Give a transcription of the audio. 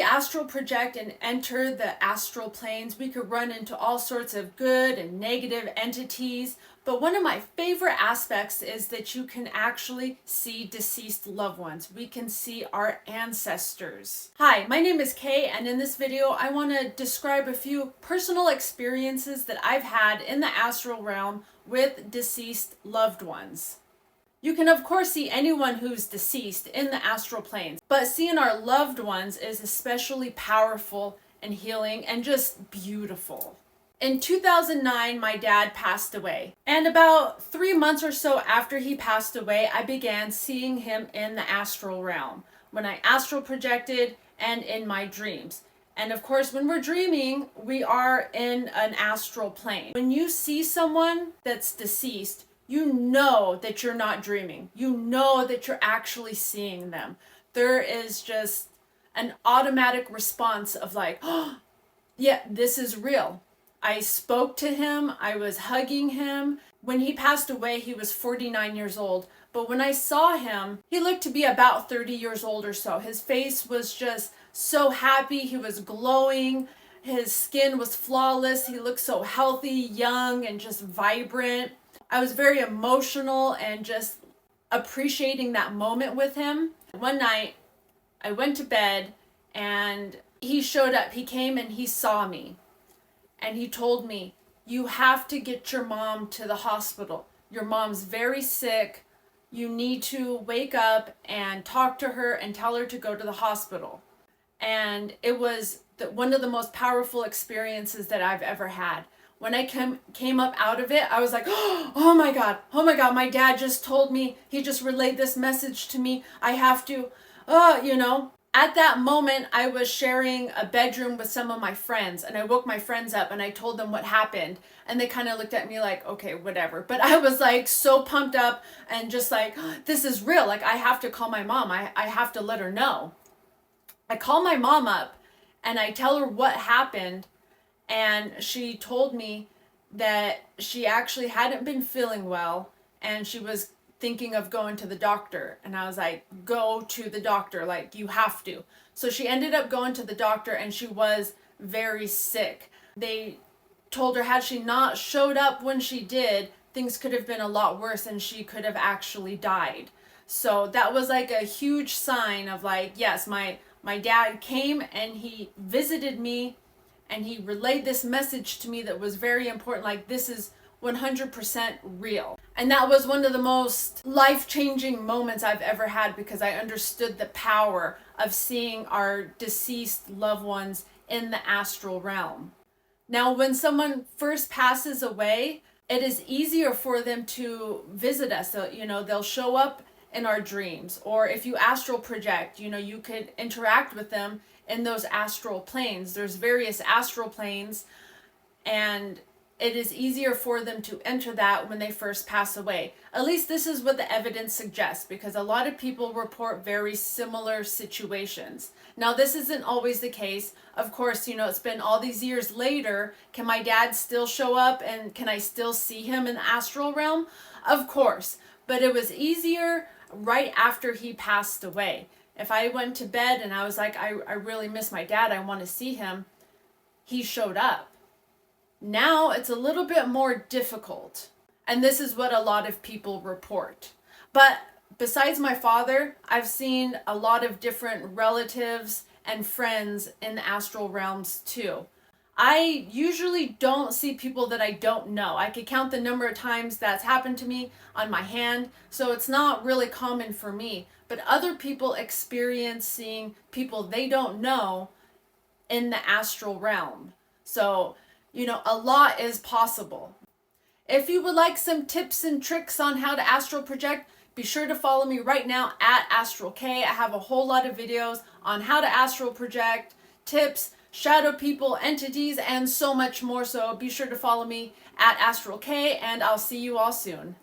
astral project and enter the astral planes, we could run into all sorts of good and negative entities. But one of my favorite aspects is that you can actually see deceased loved ones. We can see our ancestors. Hi, my name is Kay, and in this video, I want to describe a few personal experiences that I've had in the astral realm with deceased loved ones. You can of course see anyone who's deceased in the astral planes, but seeing our loved ones is especially powerful and healing and just beautiful. In 2009, my dad passed away, and about 3 months or so after he passed away, I began seeing him in the astral realm, when I astral projected and in my dreams. And of course, when we're dreaming, we are in an astral plane. When you see someone that's deceased, you know that you're not dreaming. You know that you're actually seeing them. There is just an automatic response of like, oh, yeah, this is real. I spoke to him. I was hugging him. When he passed away, he was 49 years old. But when I saw him, he looked to be about 30 years old or so. His face was just so happy. He was glowing. His skin was flawless. He looked so healthy, young, and just vibrant. I was very emotional and just appreciating that moment with him. One night, I went to bed and he showed up. He came and he saw me. And he told me, you have to get your mom to the hospital. Your mom's very sick. You need to wake up and talk to her and tell her to go to the hospital. And it was one of the most powerful experiences that I've ever had. When I came up out of it, I was like, oh my God, my dad just told me, he just relayed this message to me. I have to, At that moment, I was sharing a bedroom with some of my friends, and I woke my friends up and I told them what happened. And they kind of looked at me like, okay, whatever. But I was like so pumped up and just like, this is real. Like, I have to call my mom. I have to let her know. I call my mom up and I tell her what happened. And she told me that she actually hadn't been feeling well and she was thinking of going to the doctor. And I was like, go to the doctor, like you have to. So she ended up going to the doctor and she was very sick. They told her had she not showed up when she did, things could have been a lot worse and she could have actually died. So that was like a huge sign of like, yes, my dad came and he visited me and he relayed this message to me that was very important. Like, this is 100% real. And that was one of the most life-changing moments I've ever had because I understood the power of seeing our deceased loved ones in the astral realm. Now, when someone first passes away, it is easier for them to visit us. So, they'll show up in our dreams. Or if you astral project, you could interact with them in those astral planes. There's various astral planes, and it is easier for them to enter that when they first pass away. At least this is what the evidence suggests, because a lot of people report very similar situations. Now, this isn't always the case. Of course, it's been all these years later. Can my dad still show up and can I still see him in the astral realm? Of course, but it was easier right after he passed away. If I went to bed and I was like, I really miss my dad, I want to see him, he showed up. Now it's a little bit more difficult. And this is what a lot of people report. But besides my father, I've seen a lot of different relatives and friends in the astral realms too. I usually don't see people that I don't know. I could count the number of times that's happened to me on my hand, so it's not really common for me. But other people experience seeing people they don't know in the astral realm. So, a lot is possible. If you would like some tips and tricks on how to astral project, be sure to follow me right now at Astral K. I have a whole lot of videos on how to astral project, tips, shadow people, entities, and so much more. So be sure to follow me at Astral K, and I'll see you all soon.